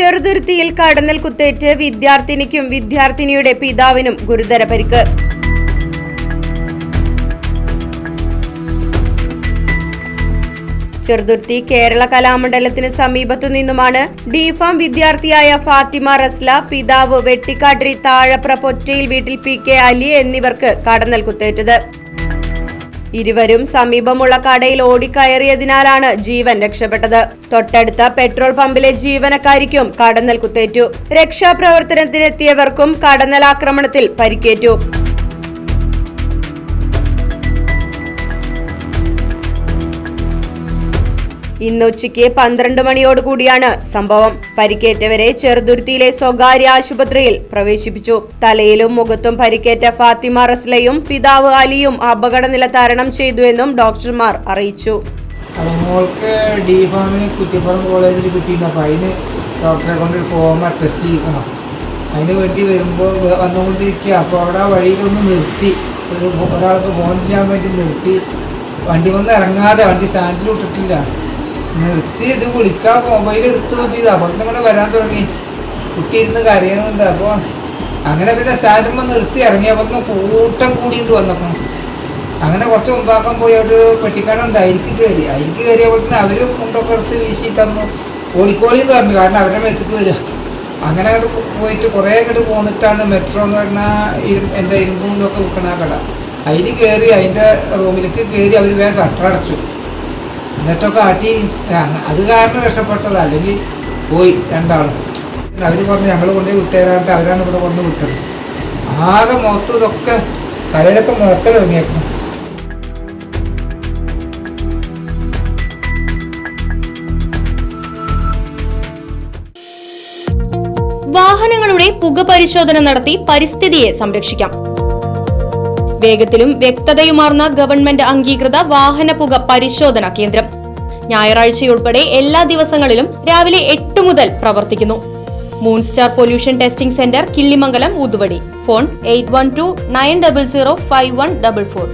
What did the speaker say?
ചെറുതുരുത്തിയിൽ കടന്നൽ കുത്തേറ്റ് വിദ്യാർത്ഥിനിക്കും വിദ്യാർത്ഥിനിയുടെ പിതാവിനും ഗുരുതര പരിക്ക്. ചെറുതുരുത്തി കേരള കലാമണ്ഡലത്തിന് സമീപത്തു നിന്നുമാണ് ഡിഫാം വിദ്യാർത്ഥിയായ ഫാത്തിമ റസ്ല, പിതാവ് വെട്ടിക്കാട്ടിരി താഴപ്ര പൊറ്റയിൽ വീട്ടിൽ PK അലി എന്നിവർക്ക് കടന്നൽ കുത്തേറ്റത്. ഇരുവരും സമീപമുള്ള കടയിൽ ഓടിക്കയറിയതിനാലാണ് ജീവൻ രക്ഷപ്പെട്ടത്. തൊട്ടടുത്ത പെട്രോൾ പമ്പിലെ ജീവനക്കാരിക്കും കടന്നൽ കുത്തേറ്റു. രക്ഷാപ്രവർത്തനത്തിനെത്തിയവർക്കും കടന്നലാക്രമണത്തിൽ പരിക്കേറ്റു. ഇന്ന് ഉച്ചയ്ക്ക് 12 മണിയോടുകൂടിയാണ് സംഭവം. പരിക്കേറ്റവരെ ചെറുതുരുത്തിയിലെ സ്വകാര്യ ആശുപത്രിയിൽ പ്രവേശിപ്പിച്ചു. തലയിലും മുഖത്തും പരിക്കേറ്റ ഫാത്തിമ റസ്ലയും പിതാവ് അലിയും അപകടനില തരണം ചെയ്തുവെന്നും ഡോക്ടർമാർ അറിയിച്ചു. മോൾക്ക് ഡിഫാമിന് കുറ്റിപ്പുറം കോളേജിൽ കിട്ടിയിരുന്നു. അപ്പോൾ അതിന് ഡോക്ടറെ കൊണ്ട് ഫോം ടെസ്റ്റ് ചെയ്യിക്കണം. അതിന് വേണ്ടി വരുമ്പോൾ വന്നുകൊണ്ടിരിക്കുക. അപ്പോൾ അവിടെ വഴിയിലൊന്ന് നിർത്തി, ഒരാൾക്ക് ഫോൺ ചെയ്യാൻ വേണ്ടി നിർത്തി. വണ്ടി വന്ന് ഇറങ്ങാതെ, വണ്ടി സ്റ്റാൻഡിൽ വിട്ടിട്ടില്ല, നിർത്തി ഇത് വിളിക്കാൻ മൊബൈൽ എടുത്ത് നോക്കിയത്. അപ്പോൾ ഇങ്ങനെ വരാൻ തുടങ്ങി. കുട്ടി ഇരുന്ന് കരയണമുണ്ട്. അപ്പോൾ അങ്ങനെ പിന്നെ സ്റ്റാൻഡുമ്പോൾ നിർത്തി ഇറങ്ങിയപ്പോൾ കൂട്ടം കൂടിയിട്ട് വന്നപ്പോൾ അങ്ങനെ കുറച്ച് മുമ്പാക്കാൻ പോയി ഒരു പെട്ടിക്കടയുണ്ട്, അരിക്ക് കയറിയപ്പോൾ തന്നെ അവർ കൊണ്ടൊക്കെ എടുത്ത് വീശി തന്നു. ഓടിക്കോളിന്ന് പറഞ്ഞു, കാരണം അവരുടെ മെത്തക്ക് വരിക. അങ്ങനെ അങ്ങോട്ട് പോയിട്ട് കുറേ അങ്ങോട്ട് പോന്നിട്ടാണ് മെട്രോ എന്ന് പറഞ്ഞാൽ എൻ്റെ ഇരുമ്പൂന്നൊക്കെ വിൽക്കണ കട. അതിൽ കയറി അതിൻ്റെ റൂമിലേക്ക് കയറി അവർ വേഗം ഷട്ടറടച്ചു. എന്നിട്ടൊക്കെ ആട്ടി. അത് കാരണം രക്ഷപ്പെട്ടത്, അല്ലെങ്കിൽ പോയി രണ്ടാളും. അവർ പറഞ്ഞ് ഞങ്ങൾ കൊണ്ടുപോയി വിട്ടുതരാണ്ട് അവരാണ് ഇവിടെ കൊണ്ട് വിട്ടത്. ആകെ മൊത്തം ഇതൊക്കെ തലയിലൊക്കെ മുഴക്കലിറങ്ങിയേക്കണം. വാഹനങ്ങളുടെ പുക പരിശോധന നടത്തി പരിസ്ഥിതിയെ സംരക്ഷിക്കാം. വേഗത്തിലും വ്യക്തതയുമാർന്ന ഗവൺമെന്റ് അംഗീകൃത വാഹന പുക പരിശോധനാ കേന്ദ്രം ഞായറാഴ്ചയുൾപ്പെടെ എല്ലാ ദിവസങ്ങളിലും രാവിലെ 8 മുതൽ പ്രവർത്തിക്കുന്നു. Moonstar pollution testing centre, Killimangalam, Oothuvadi. Phone 8129005144.